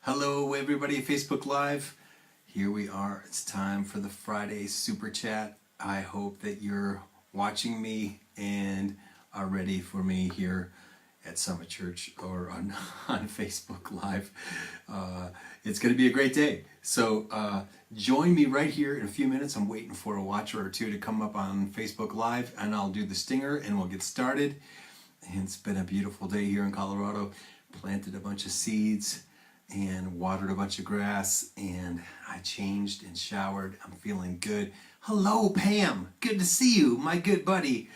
Hello everybody, Facebook Live. Here we are. It's time for the Friday Super Chat. I hope that you're watching me and are ready for me here at Summit Church or on Facebook Live. It's going to be a great day. So join me right here in a few minutes. I'm waiting for a watcher or two to come up on Facebook Live, and I'll do the stinger and we'll get started. And it's been a beautiful day here in Colorado. Planted a bunch of seeds and watered a bunch of grass, and I changed and showered. I'm feeling good. Hello, Pam. Good to see you, my good buddy.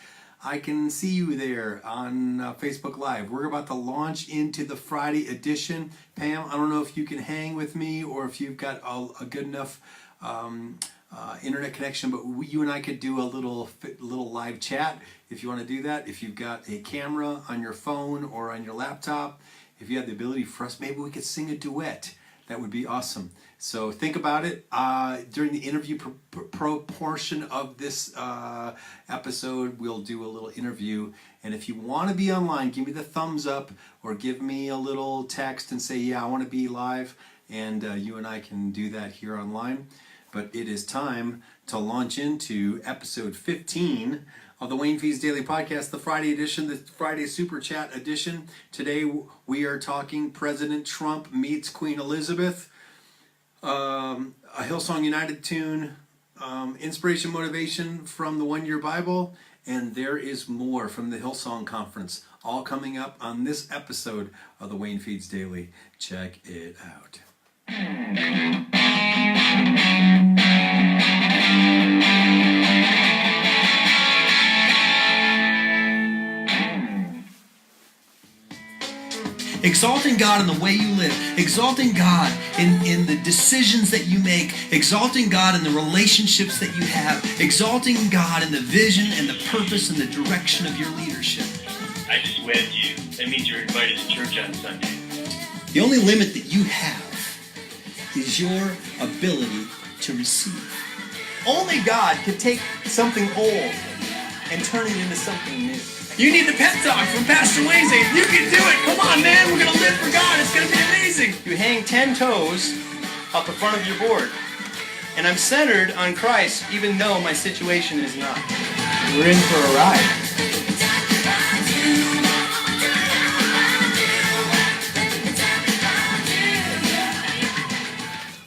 I can see you there on Facebook Live. We're about to launch into the Friday edition. Pam, I don't know if you can hang with me or if you've got a good enough internet connection, but you and I could do a little live chat if you want to do that. If you've got a camera on your phone or on your laptop, if you have the ability for us, maybe we could sing a duet. That would be awesome. So think about it. During the interview portion of this episode, we'll do a little interview. And if you want to be online, give me the thumbs up or give me a little text and say, yeah, I want to be live. And you and I can do that here online. But it is time to launch into episode 15 of the WayneFeeds Daily Podcast, the Friday edition, the Friday Super Chat edition. Today we are talking President Trump meets Queen Elizabeth, a Hillsong United tune, inspiration, motivation from the One Year Bible, and there is more from the Hillsong Conference, all coming up on this episode of the WayneFeeds Daily. Check it out. Exalting God in the way you live, exalting God in the decisions that you make, exalting God in the relationships that you have, exalting God in the vision and the purpose and the direction of your leadership. I just wed you. That means you're invited to church on Sunday. The only limit that you have is your ability to receive. Only God can take something old and turn it into something new. You need the pep talk from Pastor Wayne saying, you can do it. Come on, man. We're going to live for God. It's going to be amazing. You hang 10 toes up the front of your board. And I'm centered on Christ, even though my situation is not. We're in for a ride.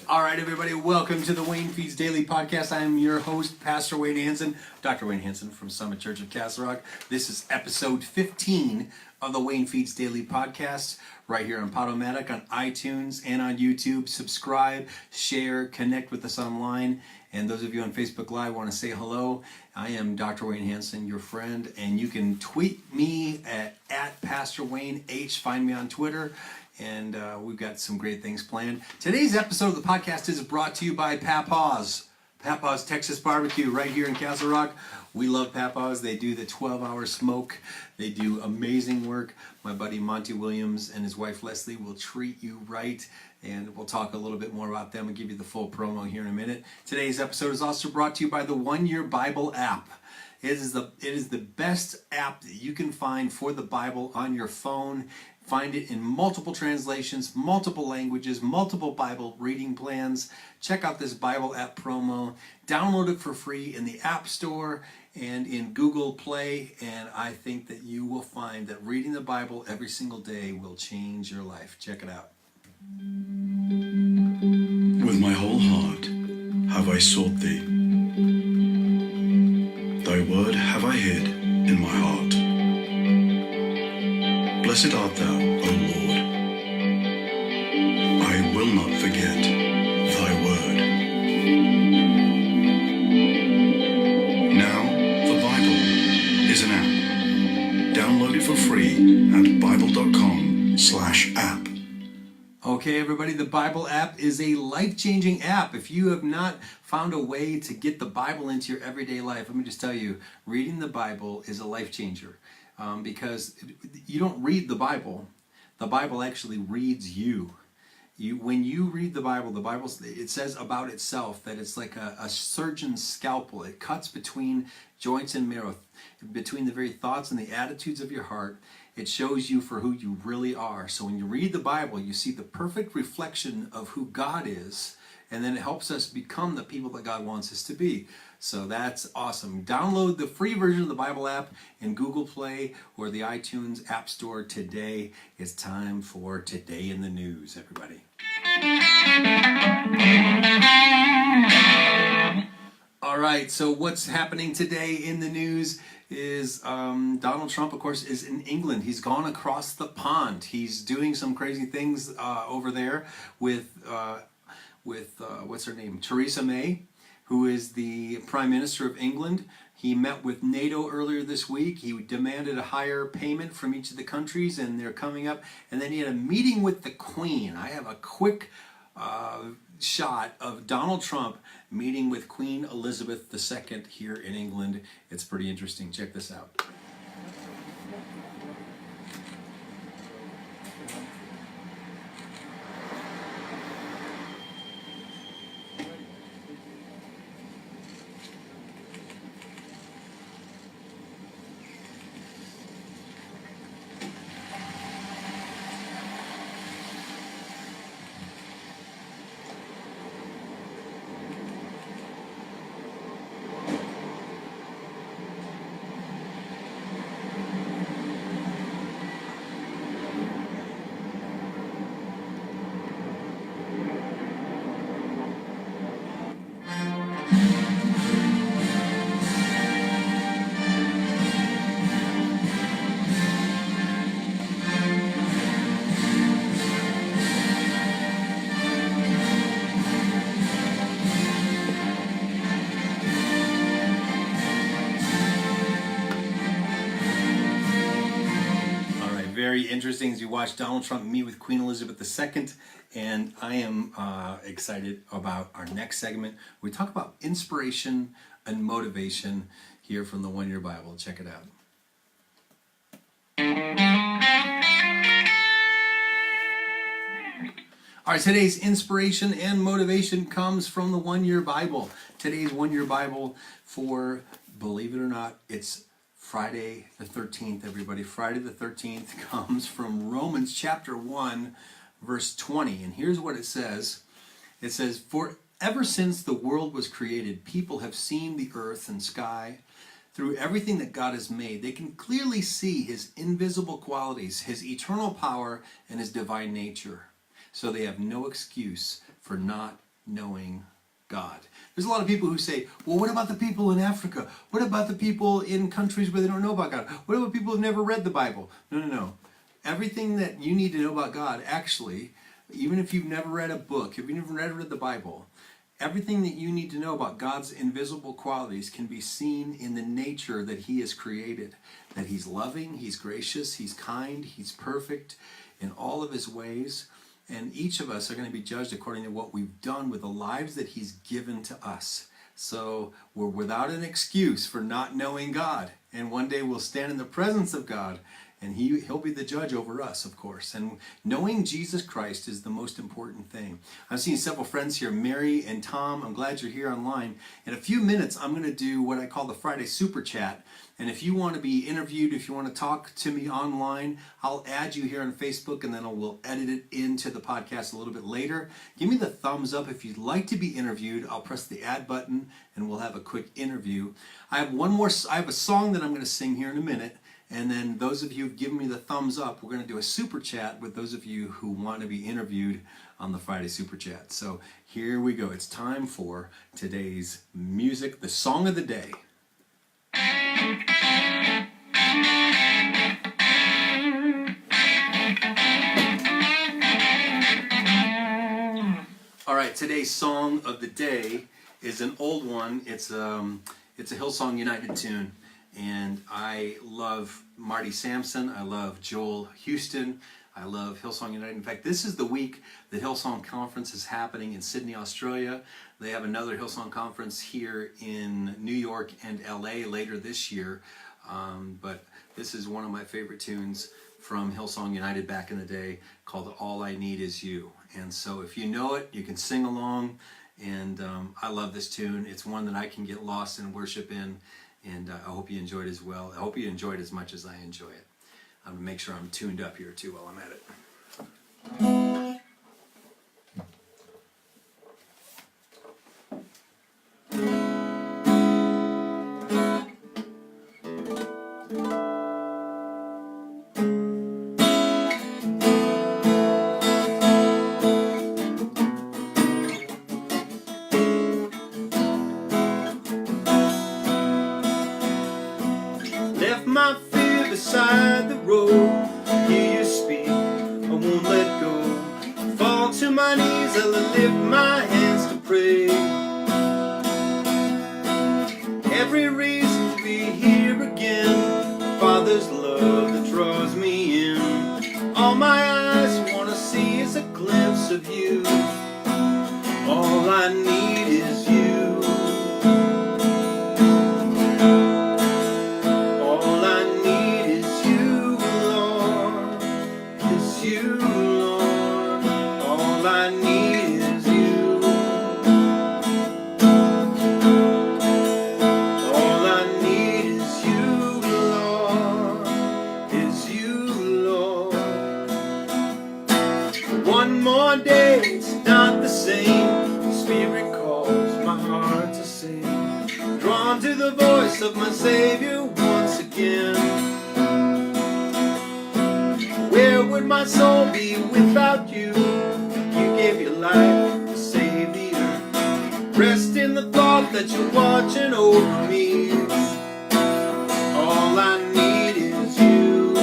All right, everybody, welcome to the WayneFeeds Daily Podcast. I am your host, Pastor Wayne Hanson, Dr. Wayne Hanson from Summit Church of Castle Rock. This is episode 15 of the WayneFeeds Daily Podcast, right here on Podomatic, on iTunes, and on YouTube. Subscribe, share, connect with us online. And those of you on Facebook Live want to say hello. I am Dr. Wayne Hanson, your friend, and you can tweet me at Pastor Wayne H. Find me on Twitter. And we've got some great things planned. Today's episode of the podcast is brought to you by Papa's. Papa's Texas Barbecue right here in Castle Rock. We love Papa's. They do the 12-hour smoke. They do amazing work. My buddy Monty Williams and his wife Leslie will treat you right. And we'll talk a little bit more about them and give you the full promo here in a minute. Today's episode is also brought to you by the One Year Bible app. It is the best app that you can find for the Bible on your phone. Find it in multiple translations, multiple languages, multiple Bible reading plans. Check out this Bible app promo. Download it for free in the App Store and in Google Play. And I think that you will find that reading the Bible every single day will change your life. Check it out. With my whole heart have I sought thee. Thy word have I hid in my heart. Blessed art thou, O Lord. I will not forget thy word. Now, the Bible is an app. Download it for free at bible.com/app. Okay, everybody, the Bible app is a life-changing app. If you have not found a way to get the Bible into your everyday life, let me just tell you, reading the Bible is a life changer. Because you don't read the Bible actually reads you. When you read the Bible, it says about itself that it's like a surgeon's scalpel. It cuts between joints and marrow, between the very thoughts and the attitudes of your heart, It shows you for who you really are. So when you read the Bible, you see the perfect reflection of who God is, and then it helps us become the people that God wants us to be. So that's awesome. Download the free version of the Bible app in Google Play or the iTunes App Store today. It's time for Today in the News, everybody. All right, so what's happening today in the news is Donald Trump, of course, is in England. He's gone across the pond. He's doing some crazy things over there with what's her name? Theresa May, who is the Prime Minister of England. He met with NATO earlier this week. He demanded a higher payment from each of the countries, and they're coming up. And then he had a meeting with the Queen. I have a quick shot of Donald Trump meeting with Queen Elizabeth II here in England. It's pretty interesting. Check this out. Very interesting as you watch Donald Trump meet with Queen Elizabeth II, and I am excited about our next segment. We talk about inspiration and motivation here from the One Year Bible. Check it out. All right, today's inspiration and motivation comes from the One Year Bible. Today's One Year Bible for, believe it or not, it's Friday the 13th, everybody. Friday the 13th comes from Romans chapter 1, verse 20. And here's what it says. It says, "For ever since the world was created, people have seen the earth and sky. Through everything that God has made, they can clearly see his invisible qualities, his eternal power, and his divine nature. So they have no excuse for not knowing God." There's a lot of people who say, well, what about the people in Africa? What about the people in countries where they don't know about God? What about people who've never read the Bible? No. Everything that you need to know about God, actually, even if you've never read a book, if you've never read the Bible, everything that you need to know about God's invisible qualities can be seen in the nature that he has created. That he's loving, he's gracious, he's kind, he's perfect in all of his ways. And each of us are going to be judged according to what we've done with the lives that he's given to us. So we're without an excuse for not knowing God. And one day we'll stand in the presence of God, and he'll be the judge over us, of course. And knowing Jesus Christ is the most important thing. I've seen several friends here, Mary and Tom. I'm glad you're here online. In a few minutes, I'm going to do what I call the Friday Super Chat. And if you want to be interviewed, if you want to talk to me online, I'll add you here on Facebook, and then we'll edit it into the podcast a little bit later. Give me the thumbs up if you'd like to be interviewed. I'll press the add button, and we'll have a quick interview. I have a song that I'm going to sing here in a minute. And then those of you who've given me the thumbs up, we're going to do a super chat with those of you who want to be interviewed on the Friday Super Chat. So here we go. It's time for today's music, the song of the day. All right, today's song of the day is an old one. It's a Hillsong United tune. And I love Marty Sampson. I love Joel Houston. I love Hillsong United. In fact, this is the week that Hillsong Conference is happening in Sydney, Australia. They have another Hillsong Conference here in New York and LA later this year. But this is one of my favorite tunes from Hillsong United back in the day called All I Need Is You. And so if you know it, you can sing along. And I love this tune. It's one that I can get lost in worship in. And I hope you enjoyed it as well. I hope you enjoyed it as much as I enjoy it. I'm gonna make sure I'm tuned up here too while I'm at it. Left my fear beside the road. Hear you speak, I won't let go. Fall to my knees, I'll lift my hands to pray. Every reason to be here again. Father's love that draws me in. All my eyes wanna see is a glimpse of you. All I need is you. You, Lord, all I need is you. All I need is you, Lord, is you, Lord. One more day, it's not the same. The Spirit calls my heart to sing. Drawn to the voice of my Savior once again. Where would my soul be without you? You gave your life to save the earth. Rest in the thought that you're watching over me. All I need is you.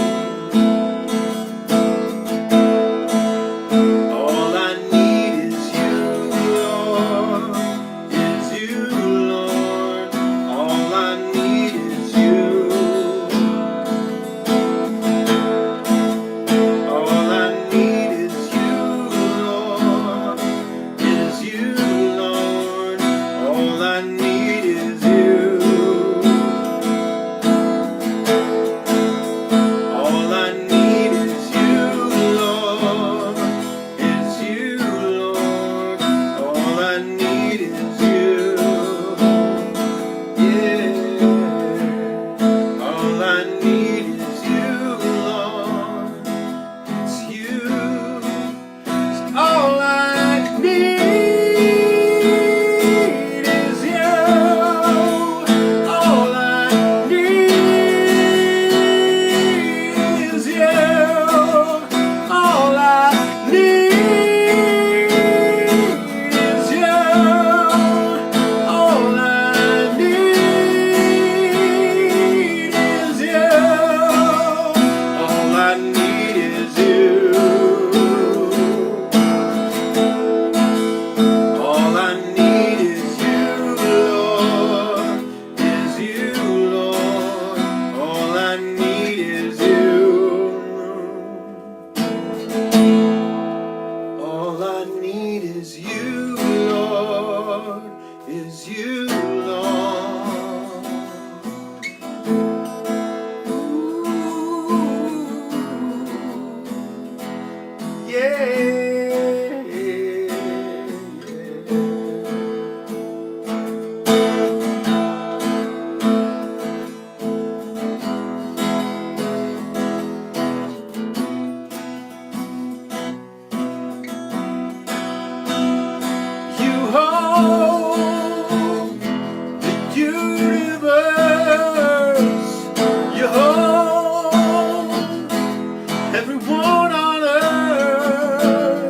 All I need is you, Lord. Is you, Lord. All I need is you. Everyone on earth.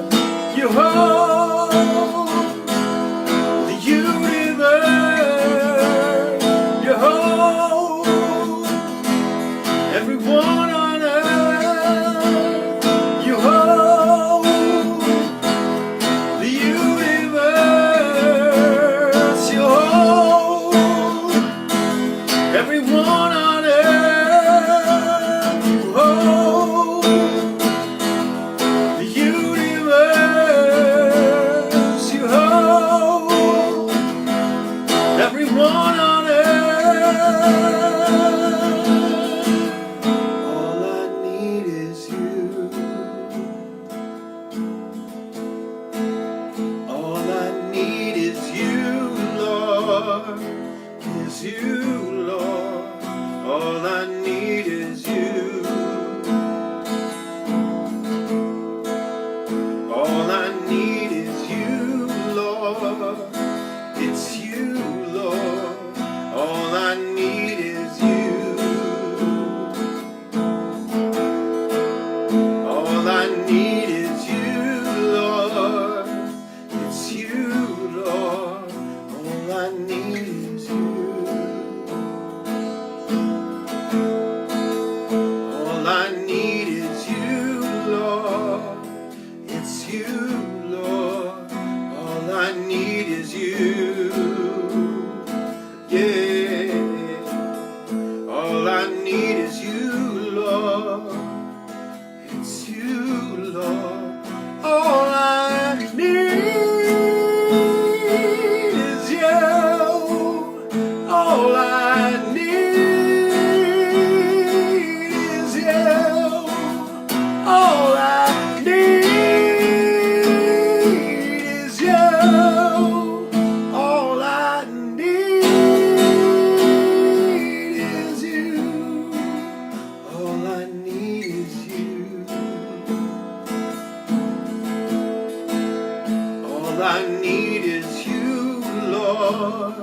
All I need is you, Lord.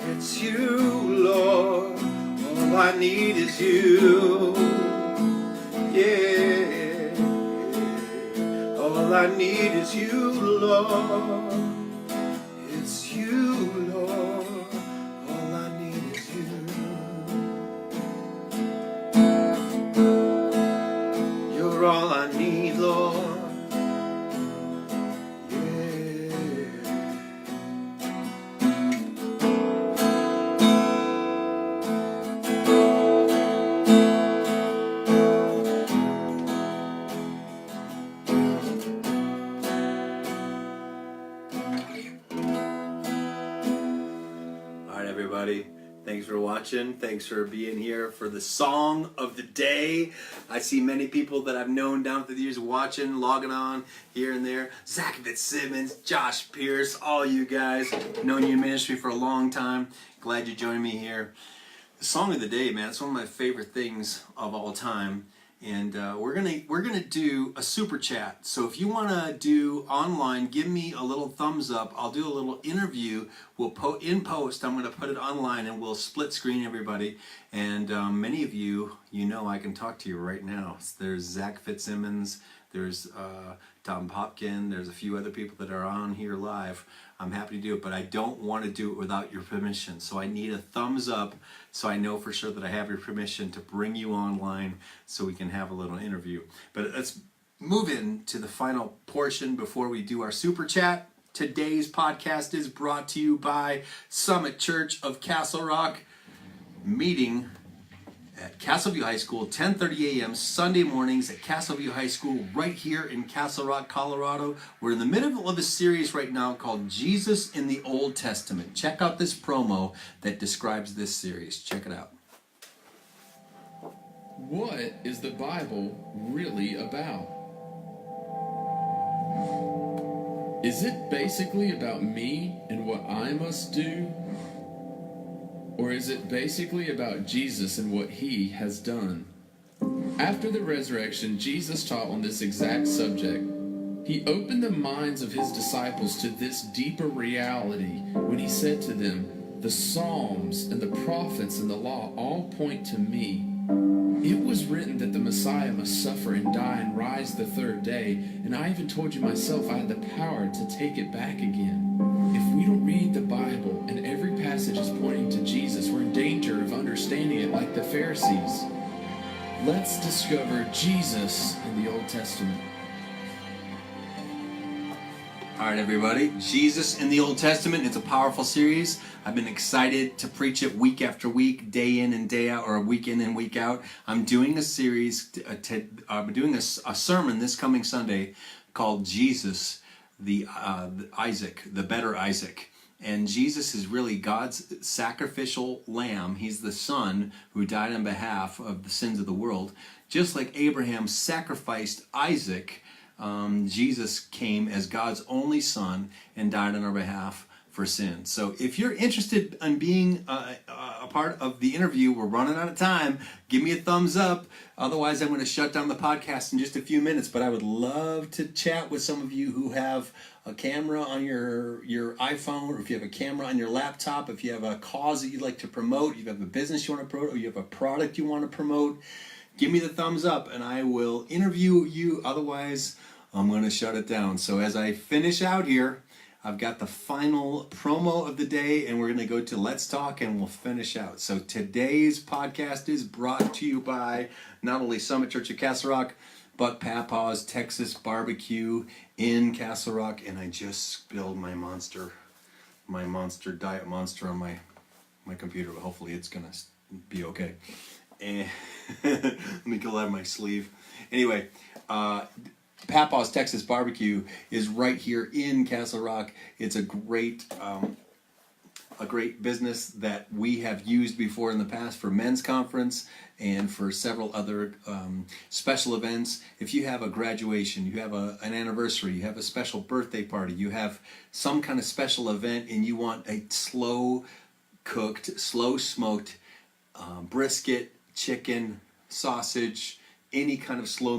It's you, Lord. All I need is you. Yeah. All I need is you, Lord. It's you, Lord. All I need is you. You're all I need, Lord. Everybody, thanks for watching. Thanks for being here for the song of the day. I see many people that I've known down through the years watching, logging on here and there. Zach Fitzsimmons, Josh Pierce, all you guys. Known you in ministry for a long time. Glad you joined me here. The song of the day, man, it's one of my favorite things of all time. And we're gonna do a super chat. So if you want to do online, give me a little thumbs up. I'll do a little interview. We'll in post. I'm gonna put it online, and we'll split screen everybody. And many of you, I can talk to you right now. There's Zach Fitzsimmons. There's Tom Popkin. There's a few other people that are on here live. I'm happy to do it, but I don't want to do it without your permission. So I need a thumbs up so I know for sure that I have your permission to bring you online so we can have a little interview. But let's move into the final portion before we do our super chat. Today's podcast is brought to you by Summit Church of Castle Rock, meeting at Castleview High School, 10:30 a.m. Sunday mornings at Castleview High School right here in Castle Rock, Colorado. We're in the middle of a series right now called Jesus in the Old Testament. Check out this promo that describes this series. Check it out. What is the Bible really about? Is it basically about me and what I must do? Or is it basically about Jesus and what he has done? After the resurrection, Jesus taught on this exact subject. He opened the minds of his disciples to this deeper reality when he said to them, "The Psalms and the prophets and the law all point to me. It was written that the Messiah must suffer and die and rise the third day, and I even told you myself I had the power to take it back again." If we don't read the Bible and every passage is pointing to Jesus, we're in danger of understanding it like the Pharisees. Let's discover Jesus in the Old Testament. All right, everybody. Jesus in the Old Testament. It's a powerful series. I've been excited to preach it week after week, day in and day out, or week in and week out. I'm doing a series, I'm doing a sermon this coming Sunday called Jesus, the Isaac, the better Isaac. And Jesus is really God's sacrificial lamb. He's the son who died on behalf of the sins of the world. Just like Abraham sacrificed Isaac, Jesus came as God's only son and died on our behalf for sin. So if you're interested in being a part of the interview, we're running out of time. Give me a thumbs up. Otherwise, I'm going to shut down the podcast in just a few minutes. But I would love to chat with some of you who have a camera on your iPhone, or if you have a camera on your laptop, if you have a cause that you'd like to promote, you have a business you want to promote, or you have a product you want to promote, give me the thumbs up and I will interview you. Otherwise, I'm going to shut it down. So as I finish out here, I've got the final promo of the day, and we're going to go to Let's Talk, and we'll finish out. So today's podcast is brought to you by not only Summit Church of Castle Rock, but Papa's Texas Barbecue in Castle Rock. And I just spilled my Diet Monster on my computer. But hopefully it's going to be okay. And let me go out of my sleeve. Anyway, Papa's Texas Barbecue is right here in Castle Rock. It's a great business that we have used before in the past for men's conference and for several other special events. If you have a graduation, you have an anniversary, you have a special birthday party, you have some kind of special event, and you want a slow cooked, slow smoked brisket, chicken, sausage, any kind of slow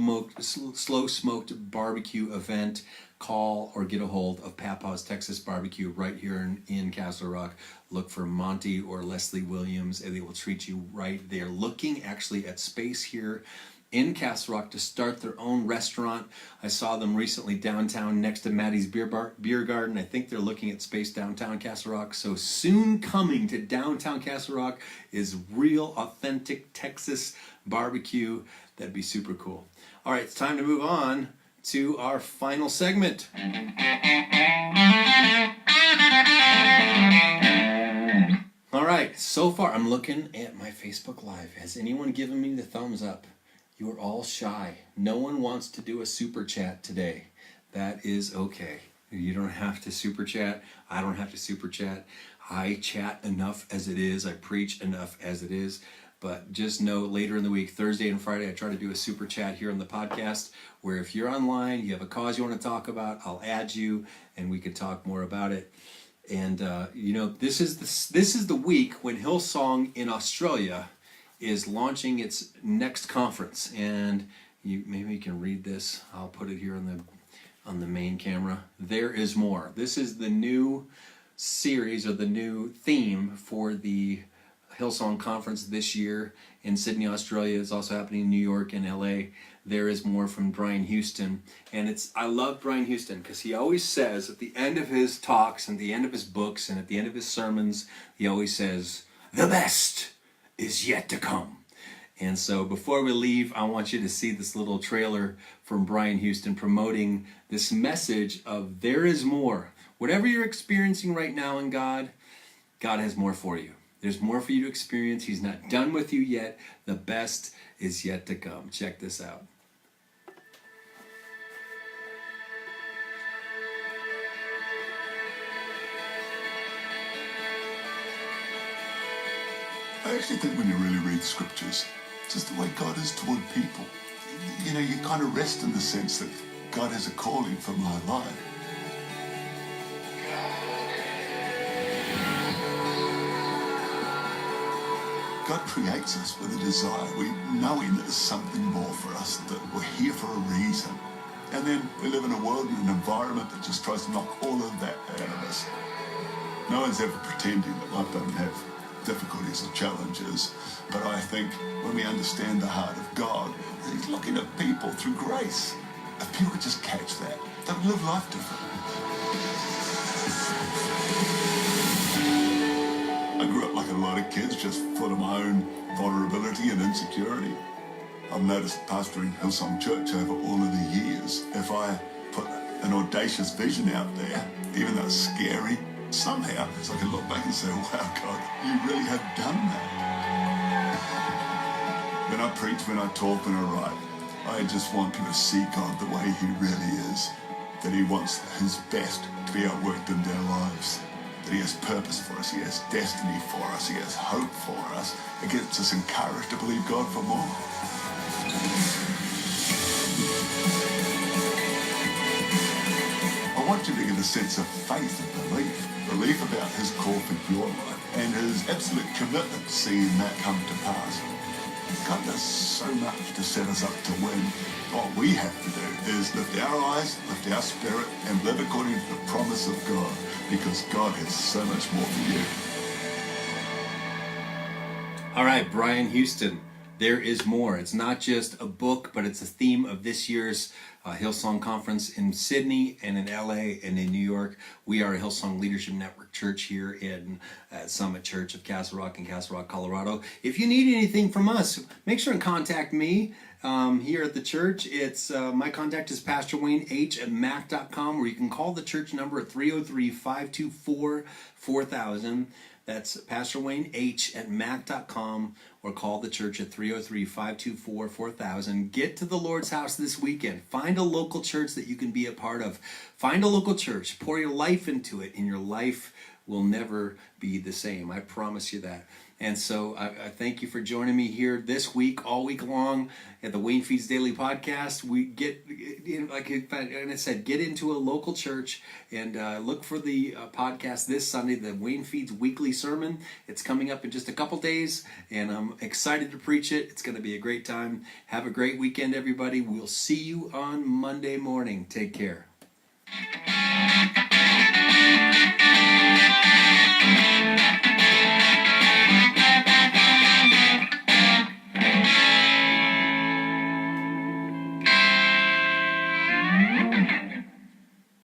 smoked barbecue event, call or get a hold of Papa's Texas Barbecue right here in Castle Rock. Look for Monty or Leslie Williams, and they will treat you right. They're looking actually at space here in Castle Rock to start their own restaurant. I saw them recently downtown next to Maddie's Beer Garden. I think they're looking at space downtown Castle Rock. So soon coming to downtown Castle Rock is real, authentic Texas barbecue. That'd be super cool. All right, it's time to move on to our final segment. All right, so far I'm looking at my Facebook Live. Has anyone given me the thumbs up? You are all shy. No one wants to do a super chat today. That is okay. You don't have to super chat. I don't have to super chat. I chat enough as it is. I preach enough as it is. But just know later in the week, Thursday and Friday, I try to do a super chat here on the podcast where if you're online, you have a cause you want to talk about, I'll add you and we can talk more about it. And this is the week when Hillsong in Australia is launching its next conference, and maybe you can read this. I'll put it here on the main camera. There is more. This is the new series or the new theme for the Hillsong conference this year in Sydney, Australia. It's also happening in New York and LA. There is more from Brian Houston, and I love Brian Houston because he always says at the end of his talks and the end of his books and at the end of his sermons, he always says, "The best is yet to come." And so before we leave, I want you to see this little trailer from Brian Houston promoting this message of there is more. Whatever you're experiencing right now in God, God has more for you. There's more for you to experience. He's not done with you yet. The best is yet to come. Check this out. I actually think when you really read scriptures, just the way God is toward people, you kind of rest in the sense that God has a calling for my life. God creates us with a desire, knowing there's something more for us, that we're here for a reason. And then we live in a world and an environment that just tries to knock all of that out of us. No one's ever pretending that life doesn't have difficulties or challenges, but I think when we understand the heart of God, He's looking at people through grace. If people could just catch that, they'll live life differently. I grew up like a lot of kids, just full of my own vulnerability and insecurity. I've noticed pastoring Hillsong Church over all of the years, if I put an audacious vision out there, even though it's scary, somehow so I can look back and say, wow, God, you really have done that. When I preach, when I talk, when I write, I just want people to see God the way He really is, that He wants His best to be outworked in their lives, that He has purpose for us, He has destiny for us, He has hope for us. It gets us encouraged to believe God for more. I want you to get a sense of faith and belief about His call for your life and His absolute commitment to seeing that come to pass. God does so much to set us up to win. What we have to do is lift our eyes, lift our spirit, and live according to the promise of God, because God has so much more for you. All right, Brian Houston, there is more. It's not just a book, but it's a theme of this year's Hillsong Conference in Sydney and in LA and in New York. We are a Hillsong Leadership Network church here in Summit Church of Castle Rock in Castle Rock, Colorado. If you need anything from us, make sure and contact me here at the church. It's my contact is Pastor Wayne H at mac.com, or you can call the church number at 303-524-4000. That's Pastor Wayne H at mac.com, or call the church at 303-524-4000. Get to the Lord's house this weekend. Find a local church that you can be a part of. Find a local church. Pour your life into it, and your life will never be the same. I promise you that. And so I thank you for joining me here this week, all week long at the WayneFeeds Daily Podcast. We like I said, get into a local church and look for the podcast this Sunday, the WayneFeeds Weekly Sermon. It's coming up in just a couple days, and I'm excited to preach it. It's going to be a great time. Have a great weekend, everybody. We'll see you on Monday morning. Take care.